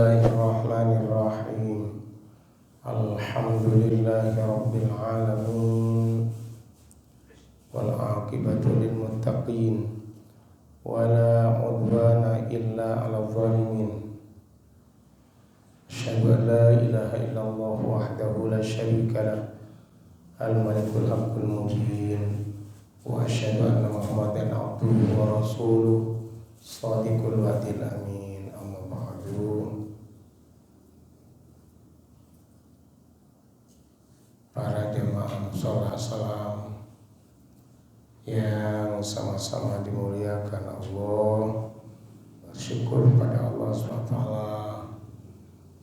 Bismillahirrahmanirrahim. Alhamdulillahi rabbil alamin. Wal aqibatu lil muttaqin. Wala udwana illa 'alal zalimin. Asyhadu an la ilaha illallah wahdahu la syarika lah. Al-malikul haqqul mubin. Wa asyhadu anna Muhammadan abduhu wa rasuluh. Shadiqul wa'dil amin. Para jemaah sholat salam yang sama-sama dimuliakan Allah, bersyukur pada Allah SWT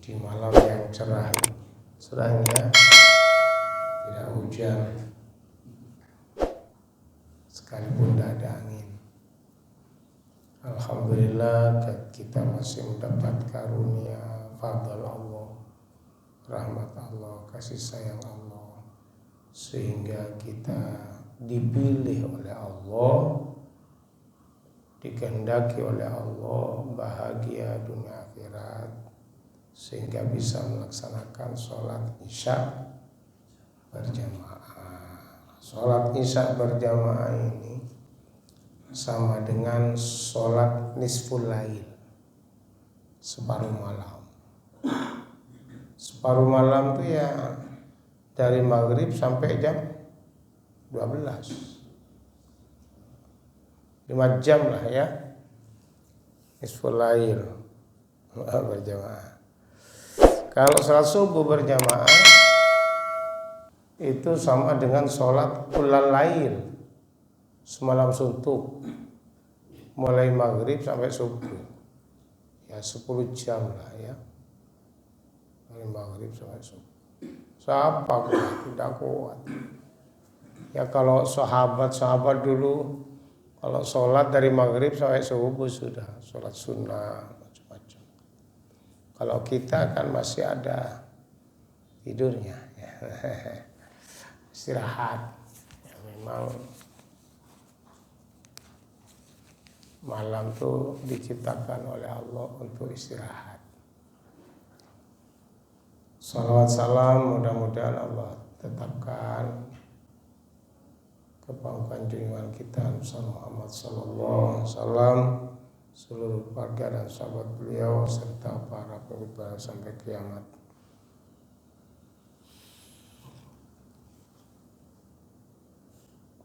di malam yang cerah, cerahnya tidak hujan sekalipun tidak ada angin. Alhamdulillah kita masih mendapat karunia fadl Allah, rahmat Allah, kasih sayang Allah, sehingga kita dipilih oleh Allah, dikehendaki oleh Allah, bahagia dunia akhirat, sehingga bisa melaksanakan sholat isya berjamaah. Sholat isya berjamaah ini sama dengan sholat nisful lail, separuh malam. Separuh malam itu ya dari maghrib sampai jam 12, 5 jam lah ya, nisful lail berjamaah. Kalau sholat subuh berjamaah itu sama dengan sholat qiyamul lail, semalam suntuk, mulai maghrib sampai subuh, ya 10 jam lah ya, dari maghrib sampai subuh. Siapa tidak kuat ya. Kalau sahabat dulu kalau sholat dari maghrib sampai subuh sudah sholat sunnah macam-macam. Kalau kita kan masih ada tidurnya ya. Istirahat ya, memang malam tuh diciptakan oleh Allah untuk istirahat. Salawat salam mudah-mudahan Allah tetapkan kepada junjungan kita Muhammad sallallahu alaihi wasallam, seluruh keluarga dan sahabat beliau serta para pengikut sampai kiamat.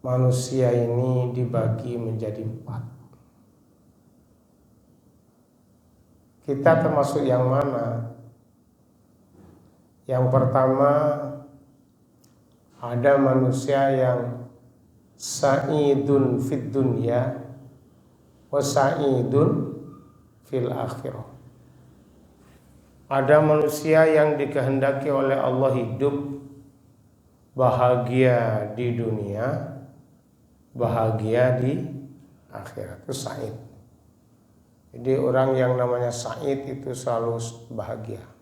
Manusia ini dibagi menjadi 4. Kita termasuk yang mana? Yang pertama, ada manusia yang sa'idun fid dunya wa sa'idun fil akhirah. Ada manusia yang dikehendaki oleh Allah hidup bahagia di dunia, bahagia di akhirat, itu sa'id. Jadi orang yang namanya sa'id itu selalu bahagia.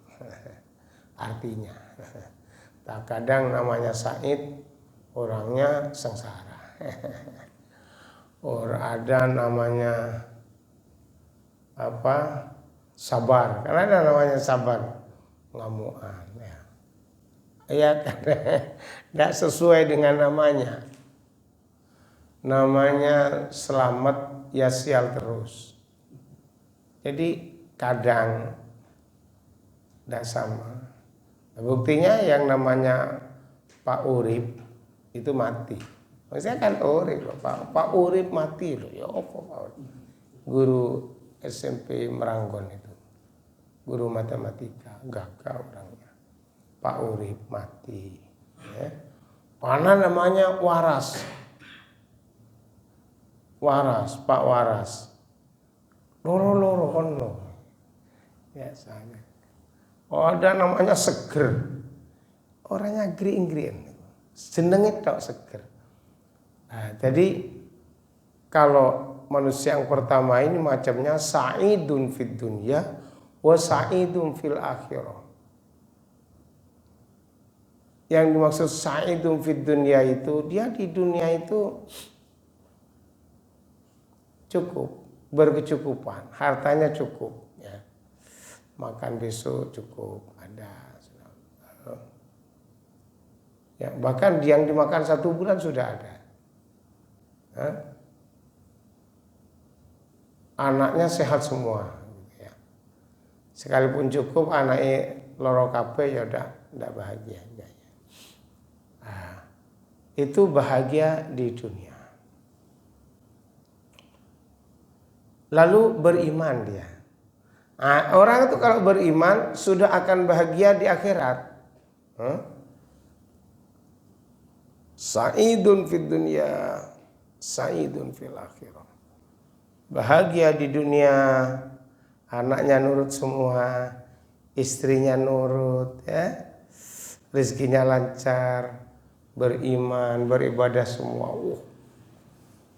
Artinya, tak kadang namanya sa'id orangnya sengsara. Ada namanya sabar, karena ada namanya sabar, ngamuan ya. Ya kan, tidak sesuai dengan namanya. Namanya selamat ya sial terus. Jadi kadang tidak sama. Buktinya yang namanya Pak Urip itu mati. Maksudnya kan Urip, Pak Urip mati loh. Ya apa Pak Urip? Guru SMP Meranggon itu, guru matematika, gagah orangnya. Pak Urip mati. Ya. Mana namanya Waras, Pak Waras. Loro kono. Biasanya. Oh, ada namanya Seger. Orangnya green. Jenenge tok Seger. Nah, jadi kalau manusia yang pertama ini macamnya sa'idun fid dunya wa sa'idun fil akhirah. Yang dimaksud sa'idun fid dunya itu dia di dunia itu cukup, berkecukupan, hartanya cukup ya. makan besok cukup ada. Ya, bahkan yang dimakan 1 bulan sudah ada. Anaknya sehat semua. Ya. Sekalipun cukup anaknya loro kabeh ya udah tidak bahagia. Nah, itu bahagia di dunia. Lalu beriman dia. Nah, orang itu kalau beriman sudah akan bahagia di akhirat. Sa'idun fid dunya, sa'idun fil akhirah. Bahagia di dunia, anaknya nurut semua, istrinya nurut, ya, rezekinya lancar, beriman, beribadah semua.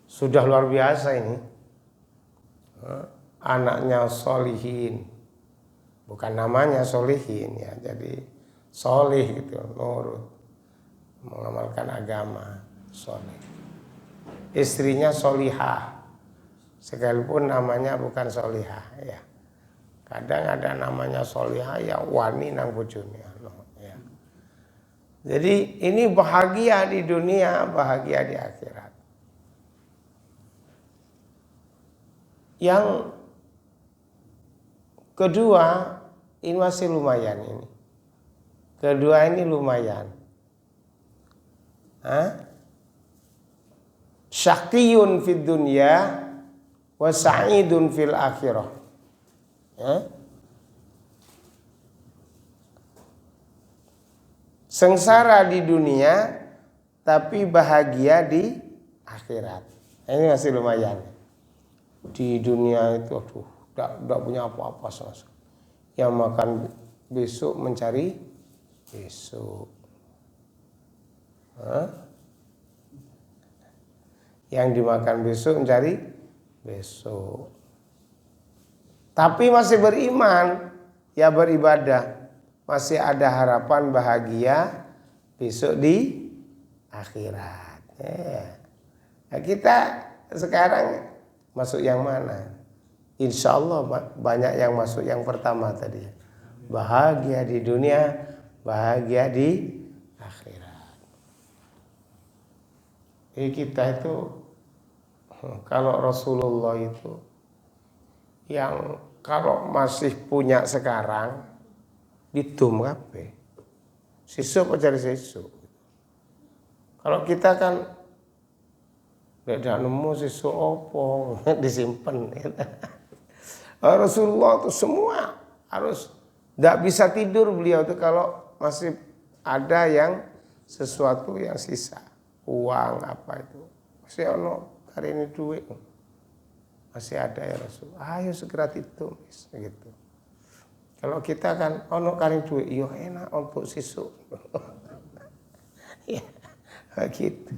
Sudah luar biasa ini. Anaknya solihin, bukan namanya solihin ya, jadi solih gitu, nurut, mengamalkan agama, solih. Istrinya solihah, sekalipun namanya bukan solihah ya. Kadang ada namanya solihah ya wani nang bojone ya. Jadi ini bahagia di dunia, bahagia di akhirat. Yang kedua ini masih lumayan ini. Kedua ini lumayan. Syaqiyun fid dunya wa sa'idun fil akhirah. Sengsara di dunia tapi bahagia di akhirat. Ini masih lumayan. Di dunia itu tidak punya apa-apa sama sekali. Yang makan besok mencari besok. Yang dimakan besok mencari besok. Tapi masih beriman, ya beribadah. Masih ada harapan bahagia besok di akhirat. Nah, kita sekarang masuk yang mana? Insya Allah banyak yang masuk yang pertama tadi. Bahagia di dunia, bahagia di akhirat. Kita itu kalau Rasulullah itu yang kalau masih punya sekarang ditum kabeh. Sesuk cari sesuk. Kalau kita kan tidak nemu sesuk opo disimpan. Rasulullah itu semua harus tidak bisa tidur beliau itu kalau masih ada yang sesuatu yang sisa, uang apa itu masih ono hari ini duit masih ada ya Rasul, ayo segera tidur gitu. Kalau kita kan ono kali duit, yo enak untuk sesuk. Ya gitu.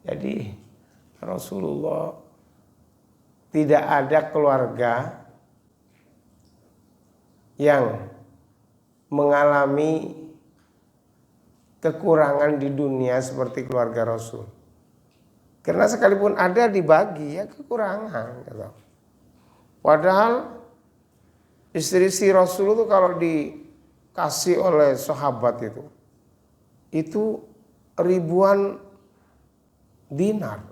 Jadi Rasulullah tidak ada keluarga yang mengalami kekurangan di dunia seperti keluarga Rasul. Karena sekalipun ada dibagi ya kekurangan. Gitu. Padahal istri Rasul itu kalau dikasih oleh sahabat itu ribuan dinar.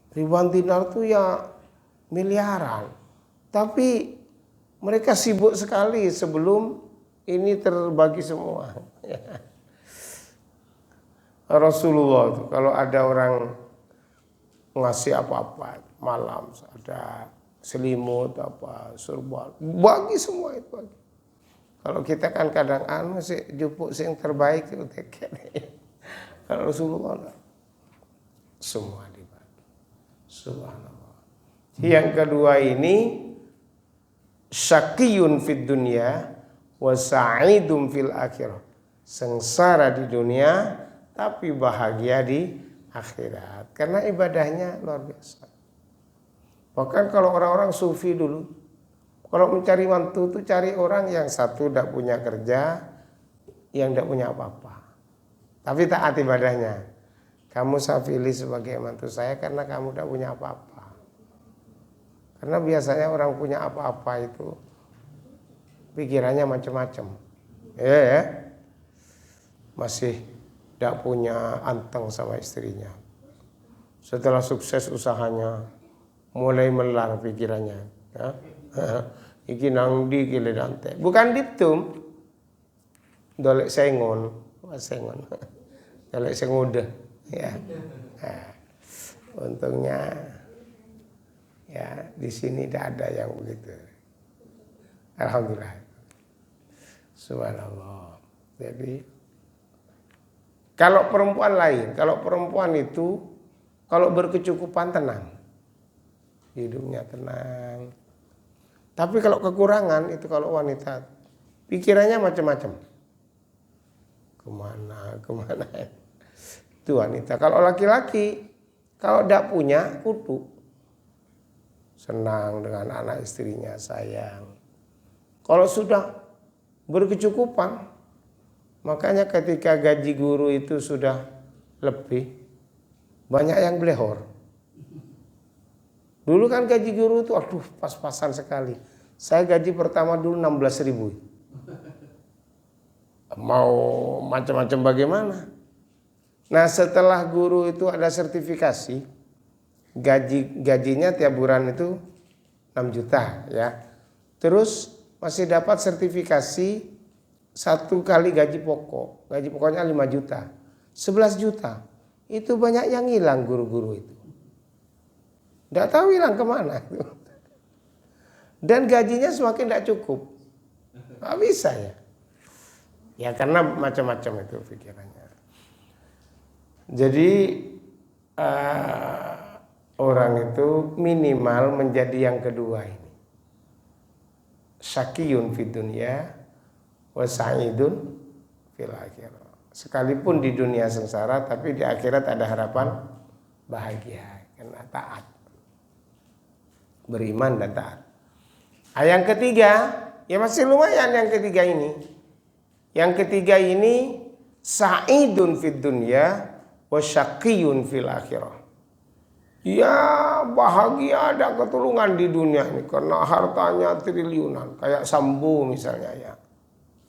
Ribuan dinar itu ya miliaran. Tapi mereka sibuk sekali sebelum ini terbagi semua. Rasulullah itu kalau ada orang ngasih apa-apa malam ada selimut apa surban bagi semua itu bagi. Kalau kita kan kadang sih jupuk sing terbaik itu teket. Kalau Rasulullah enggak. Semua dibagi. Subhanallah. Yang kedua ini syaqiyun fid dunya wa sa'idun fil akhirah. Sengsara di dunia tapi bahagia di akhirat. Karena ibadahnya luar biasa. Bahkan kalau orang-orang sufi dulu, kalau mencari mantu itu cari orang yang satu tidak punya kerja, yang tidak punya apa-apa. Tapi taat ibadahnya. Kamu saya pilih sebagai mantu saya karena kamu tidak punya apa-apa. Karena biasanya orang punya apa-apa itu pikirannya macam-macam. Ya. Masih tidak punya anteng sama istrinya. Setelah sukses usahanya, mulai melar pikirannya. Ya. Iki nang di kile dante. Bukan diptum. Dolek sengon. Dolek sengude. Ya. Nah, untungnya ya di sini tidak ada yang begitu. Alhamdulillah. Subhanallah. Jadi kalau perempuan lain, kalau perempuan itu kalau berkecukupan tenang. Hidupnya tenang. Tapi kalau kekurangan itu kalau wanita pikirannya macam-macam. Kemana. Itu wanita. Kalau laki-laki kalau tidak punya kutu. Senang dengan anak istrinya, sayang. Kalau sudah berkecukupan, makanya ketika gaji guru itu sudah lebih, banyak yang belehor. Dulu kan gaji guru itu aduh pas-pasan sekali. Saya gaji pertama dulu 16.000. Mau macam-macam bagaimana? Nah setelah guru itu ada sertifikasi, gajinya tiap bulan itu 6 juta ya. Terus masih dapat sertifikasi 1 kali gaji pokok. Gaji pokoknya 5 juta. 11 juta. Itu banyak yang hilang guru-guru itu. Tidak tahu hilang kemana. Dan gajinya semakin tidak cukup. Nggak bisa ya. Ya karena macam-macam itu pikirannya. Jadi orang itu minimal menjadi yang kedua ini. Syakiyun fid dunya wa sa'idun fil akhirah. Sekalipun di dunia sengsara tapi di akhirat ada harapan bahagia karena taat. Beriman dan taat. Yang ketiga, ya masih lumayan yang ketiga ini. Yang ketiga ini sa'idun fid dunya wa syaqiyun fil akhirah. Ya bahagia ada ketulungan di dunia ini karena hartanya triliunan, kayak Sambo misalnya ya.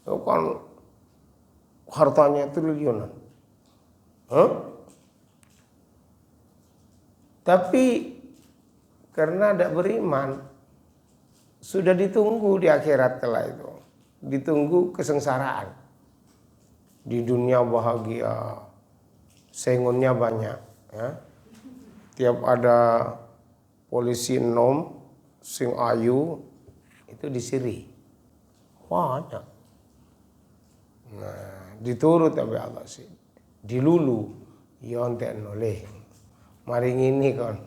Itu kan hartanya triliunan. Tapi karena tidak beriman, sudah ditunggu di akhirat kala itu. Ditunggu kesengsaraan. Di dunia bahagia, sengonnya banyak. Ya. Tiap ada polisi enom, sing ayu, itu disiri. Banyak. Nah, diturut tapi Allah sih. Dilulu, yontek noleh. Maring ini kon.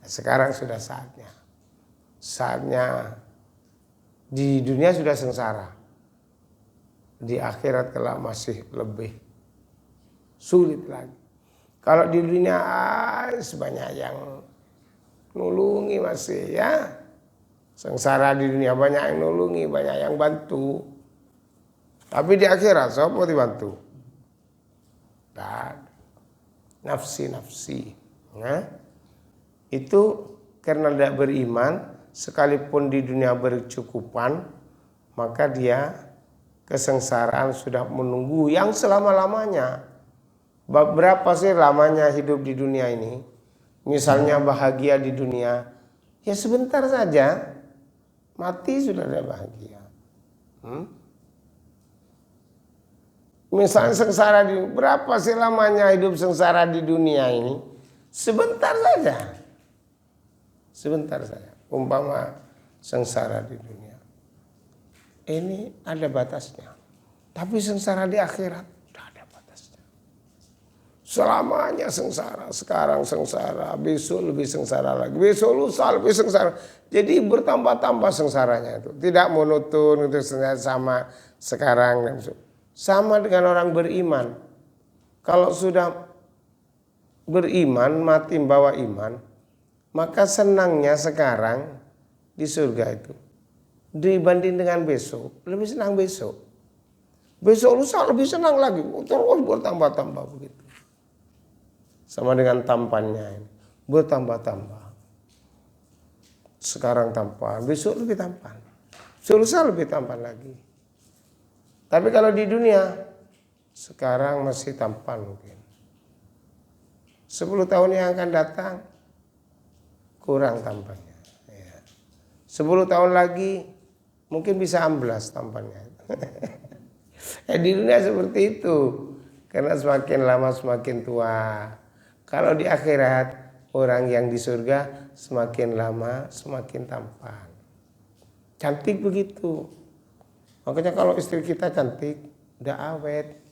Sekarang sudah saatnya. Saatnya di dunia sudah sengsara. Di akhirat kelak masih lebih sulit lagi. Kalau di dunia sebanyak yang nulungi masih ya. Sengsara di dunia banyak yang nulungi, banyak yang bantu. Tapi di akhirat siapa dibantu? Dan nafsi. Nah, itu karena tidak beriman, sekalipun di dunia berkecukupan, maka dia kesengsaraan sudah menunggu yang selama-lamanya. Berapa sih lamanya hidup di dunia ini? Misalnya bahagia di dunia, ya sebentar saja, mati sudah ada bahagia. Misalnya sengsara di berapa sih lamanya hidup sengsara di dunia ini? Sebentar saja. Sebentar saja. Umpama sengsara di dunia. Ini ada batasnya. Tapi sengsara di akhirat tidak ada batasnya. Selamanya sengsara. Sekarang sengsara, besok lebih sengsara lagi. Besok lusa lebih sengsara. Jadi bertambah-tambah sengsaranya itu. Tidak monoton itu sama sekarang dan besok. Sama dengan orang beriman. Kalau sudah beriman, mati membawa iman, maka senangnya sekarang di surga itu dibanding dengan besok, lebih senang besok. Besok lusa lebih senang lagi, terus bertambah-tambah begitu. Sama dengan tampannya ini, bertambah-tambah. Sekarang tampan, besok lebih tampan. Sulsa lebih tampan lagi. Tapi kalau di dunia sekarang masih tampan mungkin. 10 tahun yang akan datang kurang tampannya. Ya. 10 tahun lagi mungkin bisa amblas tampannya. Di dunia seperti itu. Karena semakin lama semakin tua. Kalau di akhirat orang yang di surga semakin lama semakin tampan. Cantik begitu. Makanya kalau istri kita cantik, udah awet.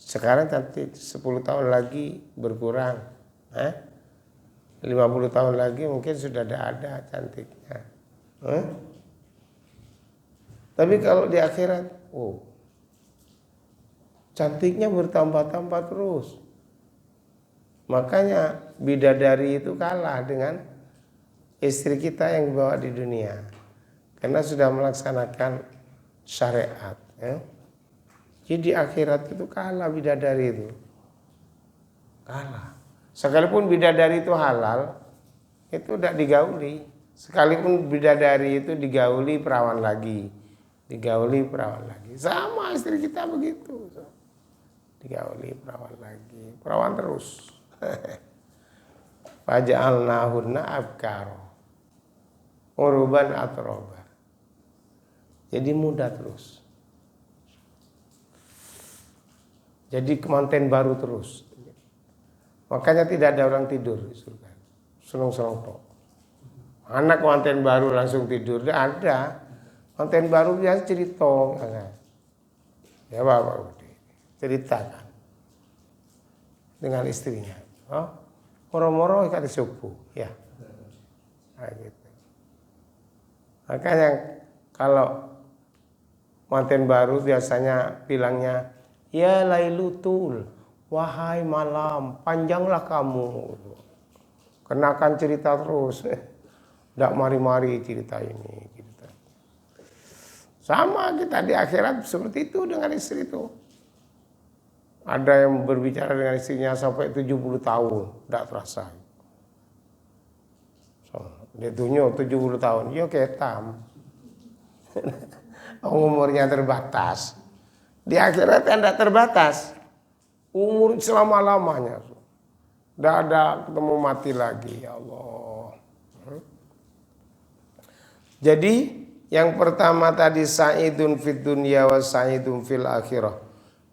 Sekarang cantik, 10 tahun lagi berkurang. 50 tahun lagi mungkin sudah ada cantiknya. Tapi kalau di akhirat, cantiknya bertambah-tambah terus. Makanya bidadari itu kalah dengan istri kita yang dibawa di dunia. Karena sudah melaksanakan syariat. Ya. Jadi di akhirat itu kalah bidadari itu. Kalah. Sekalipun bidadari itu halal, itu tidak digauli. Sekalipun bidadari itu digauli perawan lagi. Digauli perawan lagi. Sama istri kita begitu. Digauli perawan lagi. Perawan terus. Faja'alnahunna abkaro. Uruban atroba. Jadi muda terus. Jadi kemanten baru terus. Makanya tidak ada orang tidur di surga. Senang-senang tok. Anak kemanten baru langsung tidur. Tidak ada. Kemanten baru biasa cerita. Ya Bapak ceritakan dengan istrinya. Moro-moro ikat di subuh. Ya. Nah, gitu. Makanya kalau manten baru biasanya bilangnya, ya Lailutul, wahai malam, panjanglah kamu. Kenakan cerita terus. Tidak mari-mari cerita ini. Cerita. Sama kita di akhirat seperti itu dengan istri itu. Ada yang berbicara dengan istrinya sampai 70 tahun. Tidak terasa. Dia tunjuk 70 tahun. Ya ketam. Umurnya terbatas. Di akhirat tidak terbatas. Umur selama-lamanya. Tidak ada ketemu mati lagi. Ya Allah. Jadi yang pertama tadi sa'idun fid dunya wa sa'idun fil akhirah.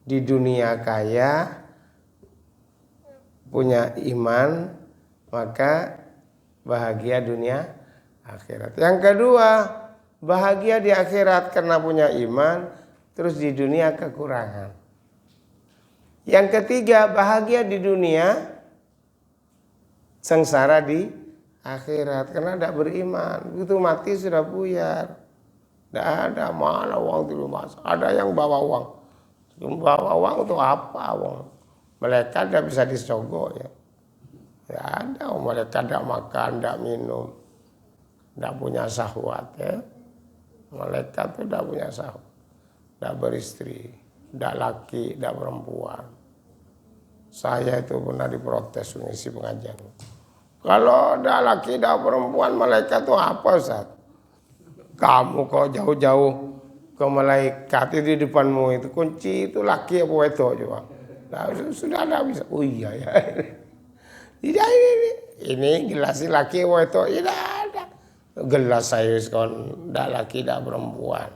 Di dunia kaya, punya iman, maka bahagia dunia akhirat. Yang kedua, bahagia di akhirat karena punya iman, terus di dunia kekurangan. Yang ketiga, bahagia di dunia, sengsara di akhirat karena tidak beriman. Begitu mati sudah buyar. Tidak ada, mana uang di rumah. Ada yang bawa uang. Bawa uang untuk apa uang? Malaikat tidak bisa disogok ya. Ya ada, malaikat tidak makan, tidak minum, tidak punya syahwat ya. Malaikat itu tidak punya syahwat, tidak beristri, tidak laki, tidak perempuan. Saya itu pernah diprotes mengisi pengajian. Kalau tidak laki, tidak perempuan, malaikat itu apa Ustaz? Kamu kok jauh-jauh ke malaikat itu di depanmu itu kunci itu laki apa wedok coba. Nah, sudah ada bisa. Oh iya ya. Tidak ini gelas laki apa wedok tidak ada. Gelas saya sekon tidak laki tidak perempuan.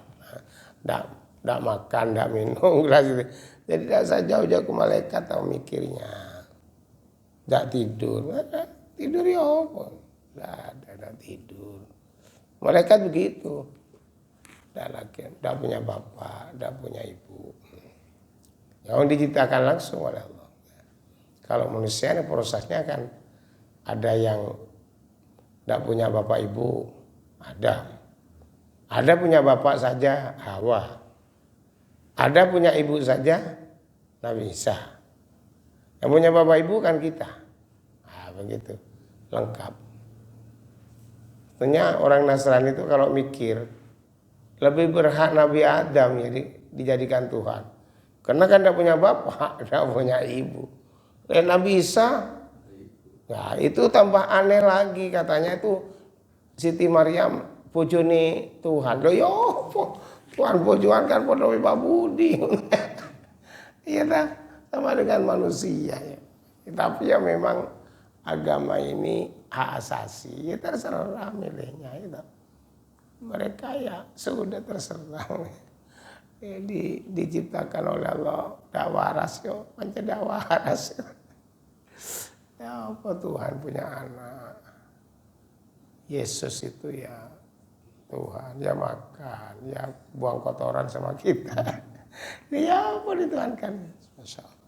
Tidak makan tidak minum gelas itu. Jadi tidak saya jauh-jauh ke malaikat tahu mikirnya. Tidak tidur. Tidur ya apa? Tidak tidur. Malaikat begitu. Tidak punya bapak, tidak punya ibu. Yang diciptakan langsung oleh Allah. Kalau manusia ini prosesnya kan ada yang tidak punya bapak ibu, ada. Ada punya bapak saja, Hawa. Ada punya ibu saja, Nabi Isa. Yang punya bapak ibu kan kita. Nah, begitu, lengkap. Tentunya orang Nasrani itu kalau mikir, lebih berhak Nabi Adam jadi dijadikan Tuhan. Karena kan tidak punya bapak, tidak punya ibu. Dan Nabi Isa, ya itu tambah aneh lagi katanya itu Siti Maryam bojone Tuhan. Lho yo Tuhan bojoan kan padha Pak Budi. Iya dah, sama dengan manusia ya. Tapi ya memang agama ini hak asasi, ya terserah milihnya itu. Mereka ya sudah terserah. Diciptakan oleh Allah, dak waras yo, pancen dak waras. Ya apa Tuhan punya anak. Yesus itu ya Tuhan, ya makan, ya buang kotoran sama kita. Ya apa dituhankan. Masya Allah.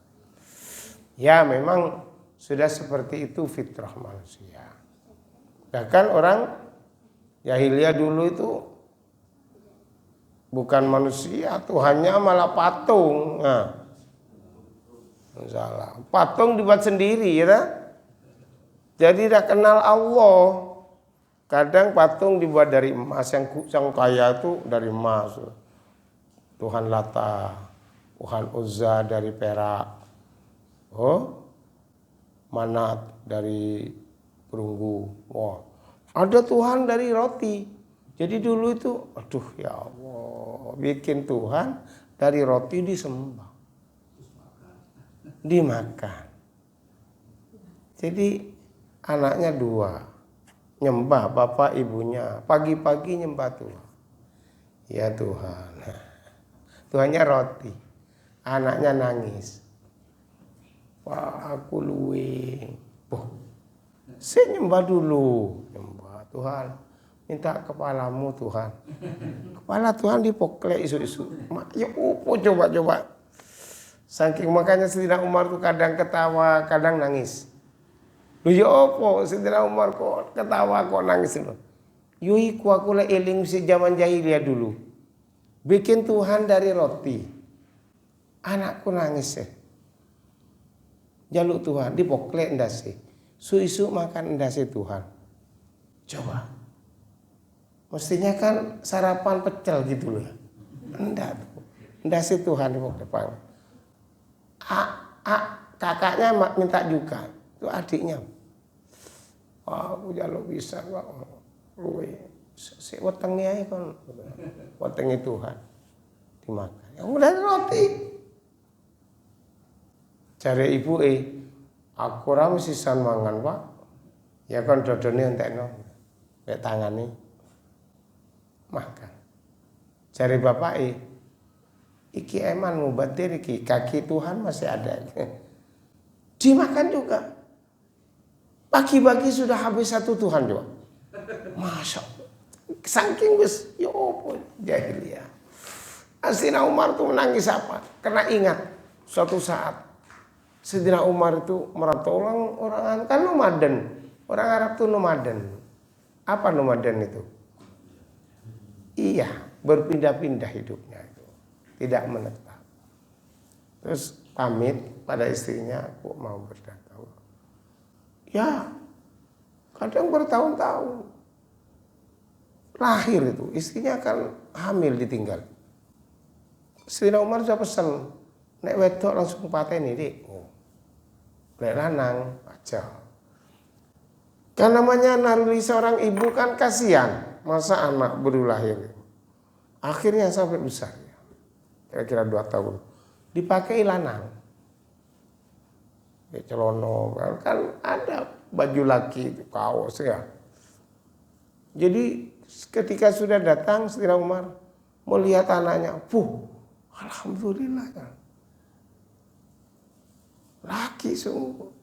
Ya memang sudah seperti itu fitrah manusia. Bahkan orang jahiliyah dulu itu bukan manusia, Tuhannya malah patung. Nah, salah. Patung dibuat sendiri ya. Jadi tidak kenal Allah. Kadang patung dibuat dari emas, yang kaya itu dari emas. Tuhan Lata, Tuhan Uzza dari perak. Oh, Manat dari perunggu. Wah, ada Tuhan dari roti. Jadi dulu itu, aduh ya Allah, bikin Tuhan dari roti disembah, dimakan. Jadi anaknya dua, nyembah bapak ibunya, pagi-pagi nyembah Tuhan. Ya Tuhan, Tuhannya roti, anaknya nangis. Wah aku luwe, saya nyembah dulu, nyembah Tuhan. Minta kepalamu Tuhan. Kepala Tuhan dipoklek isu-isu. Ya upo coba-coba. Saking makanya Sayyidina Umar tuh kadang ketawa, kadang nangis. Loh ya opo Sayyidina Umar kok ketawa kok nangis loh. Yui aku lah eling si zaman jahiliyah dulu. Bikin Tuhan dari roti. Anakku nangis ya. Jaluk Tuhan dipoklek ndase. Su-isu makan ndase Tuhan. Coba. Mestinya kan sarapan pecel gitu loh. Enggak tuh. Ndase Tuhan dipoklek. Kakaknya minta juga. Itu adiknya. Wah, aku jaluk bisa kok. Si wetengnya kan. Wetengnya Tuhan. Dimakan. Ya udah roti. Cari ibu aku ora sisan mangan, Pak. Ya kan dodone entekno. Mek tangane makan. Cari bapak iki eman mubadir iki kaki Tuhan masih ada. Dimakan juga. Pagi-pagi sudah habis satu Tuhan juga. Masya Allah. Saking wis ya opo jahiliyah. Sayyidina Umar tuh menangis apa? Karena ingat suatu saat Sayyidina Umar itu merantau orang kan nomaden. Orang Arab tuh nomaden. Apa nomaden itu? Iya, berpindah-pindah hidupnya itu. Tidak menetap. Terus pamit pada istrinya, aku mau berdakwah. Ya, kadang bertahun-tahun. Lahir itu, istrinya akan hamil ditinggal. Sayyidina Umar sudah pesan, nek wedok langsung pateni dik. Nek lanang aja. Kan namanya naluri seorang ibu kan kasihan, masa anak baru lahir. Akhirnya sampai besar, kira-kira 2 tahun, dipakai lanang. Celono kan ada baju laki kaos ya. Jadi ketika sudah datang Sayyidina Umar melihat anaknya, alhamdulillah kan. Laki sungguh.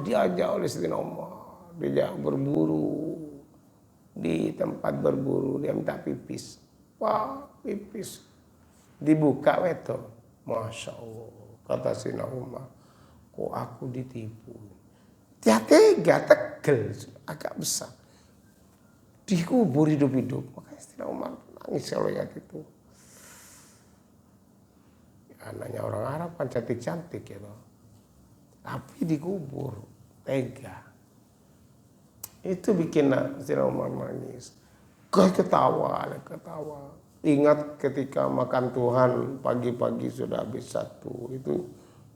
Diajak oleh Sayyidina Umar, diajak berburu di tempat berburu, dia minta pipis. Wah, pipis dibuka weto. Masya Allah, kata Sayyidina Umar, kok aku ditipu. Dia tega, tegel, agak besar. Dikubur hidup-hidup. Makanya Sayyidina Umar nangis kalau lihat itu. Anaknya orang Arab kan cantik-cantik ya loh. Tapi dikubur, tega. Itu bikin Sayyidina Umar nangis. Ketawa. Ingat ketika makan Tuhan pagi-pagi sudah habis satu.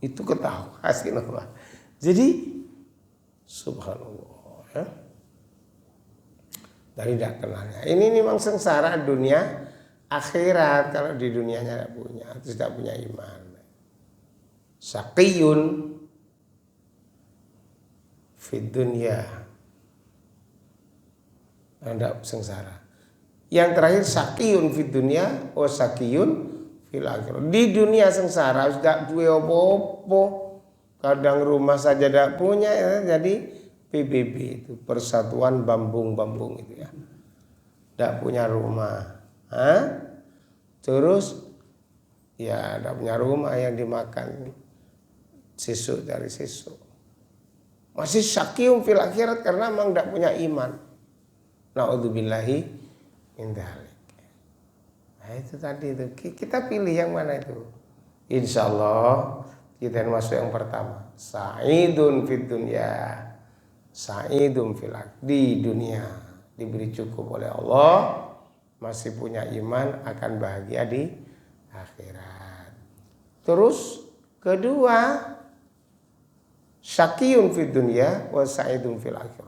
Itu ketawa Sayyidina Umar. Jadi subhanallah ya. dari tidak kenalnya. Ini memang sengsara dunia akhirat kalau di dunianya tidak punya, tidak punya iman. Syaqiyun fid dunya, Anda sengsara. Yang terakhir syaqiyun fid dunya wa syaqiyun fil akhirah. Di dunia sengsara sudah duwe apa-apa. Kadang rumah saja tidak punya ya, jadi PBB itu Persatuan Bambung itu ya. Tidak punya rumah. Terus ya tidak punya rumah yang dimakan sesuk dari sesuk. Masih syaqiyun fil akhirat karena memang tidak punya iman. Na'udzubillahi min dzalik. Nah itu tadi itu. Kita pilih yang mana itu? Insyaallah kita masuk yang pertama. Sa'idun fid dunya, sa'idun fil akhirah. Di dunia diberi cukup oleh Allah, masih punya iman, akan bahagia di akhirat. Terus kedua, syaqiyun fid dunya wa sa'idun fil akhirah.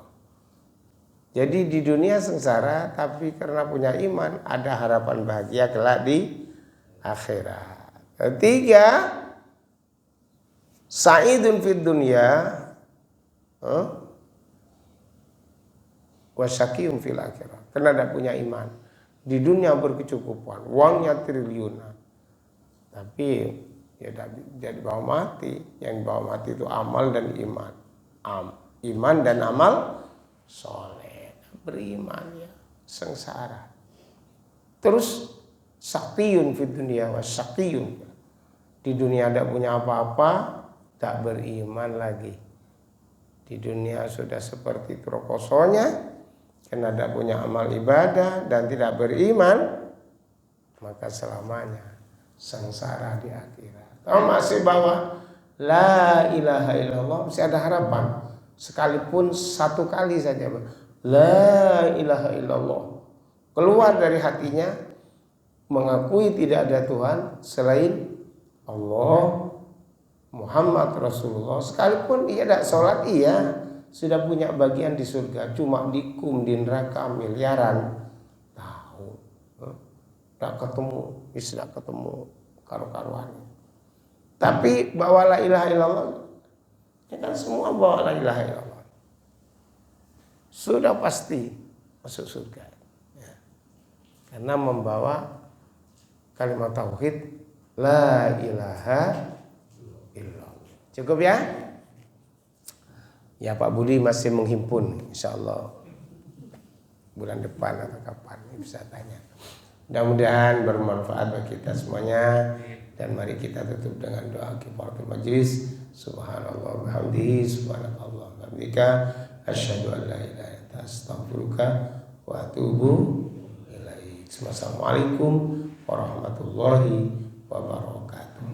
Jadi di dunia sengsara, tapi karena punya iman ada harapan bahagia kelak di akhirat. Ketiga, sa'idun fid dunya wa syaqiyun fil akhirah. Karena tidak punya iman. Di dunia berkecukupan, uangnya triliunan. Tapi ya jadi bawa mati. Yang bawa mati itu amal dan iman. Iman dan amal soleh. Beriman ya, sengsara. Terus syaqiyun fid dunya wa syaqiyun. Di dunia tidak punya apa-apa, tak beriman lagi. Di dunia sudah seperti trokosonya, karena tidak punya amal ibadah dan tidak beriman, maka selamanya sengsara di akhirat. Kalau masih bawa la ilaha illallah, masih ada harapan. Sekalipun satu kali saja, la ilaha illallah, keluar dari hatinya, mengakui tidak ada Tuhan selain Allah, Muhammad Rasulullah. Sekalipun dia tidak sholat, iya sudah punya bagian di surga. Cuma dikum di neraka miliaran tahun, tidak ketemu, tidak ketemu karu-karuan. Tapi bawa la ilaha illallah, ya kan semua bawa la ilaha illallah, sudah pasti masuk surga ya. Karena membawa kalimat tauhid la ilaha illallah. Cukup ya? Ya Pak Budi masih menghimpun, insyaallah bulan depan atau kapan bisa tanya. Mudah-mudahan bermanfaat bagi kita semuanya. Dan mari kita tutup dengan doa kifaratul majlis. Subhanallah bihamdihi, subhanallah bihamdika, asyhadu an la ilaha illa anta, astaghfiruka wa atubu ilaik. Assalamualaikum warahmatullahi wabarakatuh.